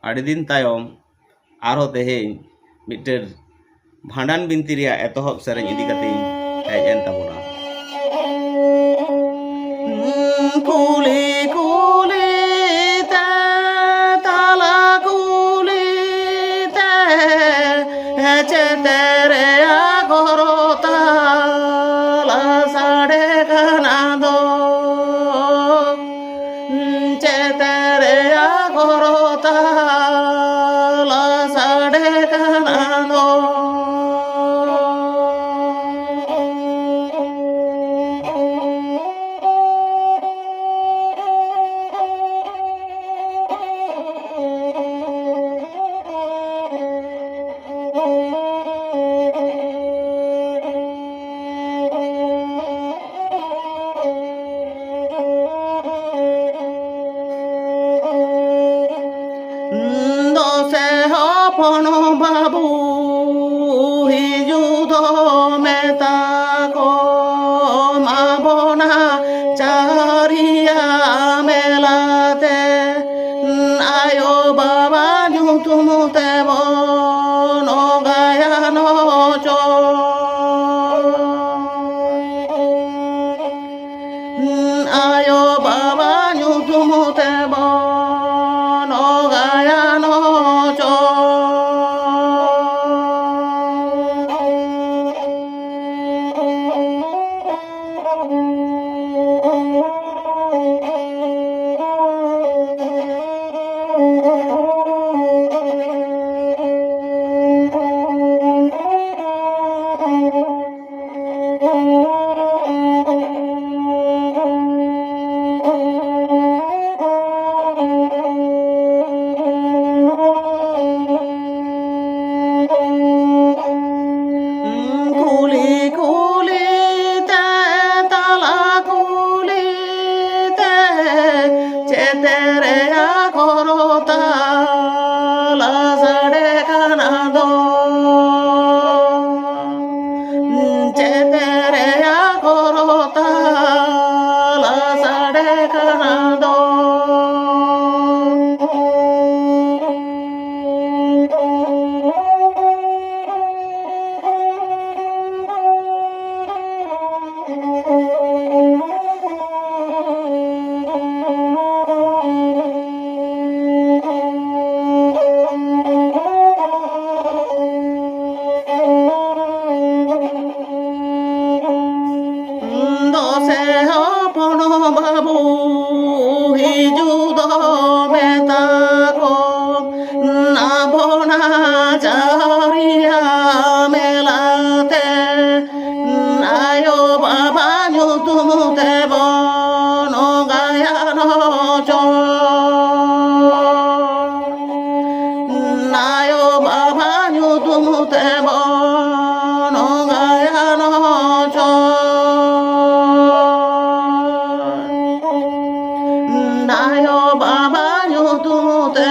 ᱟᱹᱰᱤ ᱫᱤᱱ ᱛᱟᱭᱚᱢ ᱟᱨᱦᱚᱸ ᱛᱮᱦᱮᱧ ᱢᱤᱫᱴᱮᱱ ᱵᱷᱟᱸᱰᱟᱱ ᱵᱤᱱᱛᱤ ᱨᱮᱭᱟᱜ ᱮᱛᱚᱦᱚᱵ ᱥᱮᱨᱮᱧ ᱤᱫᱤ ᱠᱟᱛᱮᱧ ᱦᱮᱡ ᱮᱱ ᱛᱟᱵᱚᱱᱟ। ᱠᱩᱞᱤ ᱠᱩᱞᱤ ᱛᱮ ᱛᱟᱞᱟ ᱠᱩᱞᱤ ᱛᱮ ᱪᱮᱛᱮ ᱨᱮᱭᱟᱜ ᱜᱚᱨᱚ ᱛᱟᱞᱟ ᱥᱟᱰᱮ ᱠᱟᱱᱟ ᱫᱚ ᱪᱮᱛᱮ ᱨᱮᱭᱟᱜ ᱜᱚᱨᱚ ᱛᱟᱞᱟ ᱥᱟᱰᱮ ᱠᱟᱱᱟ ᱫᱚ দোষে হপন বাবু হিজুদ মেতা কো মাবনা চারিয়া মেলাতে আয়ো বাবা জুতুমুতে বন গায়ান আয়ো বাবা জুতুমুতে বন গায়ান तेरे आखोरो ताला सड़े खाना दो तेरे आखोरो ताला सड़े खाना दो বাবু হিজুদ মেতা কো নাবনা চারিয়া মেলাতে আয়ো বাবা জুতুমুতে বন গায়ান আয়ো বাবা জুতুমুতে বন গায়ান নায় বাবা জুতুমুতে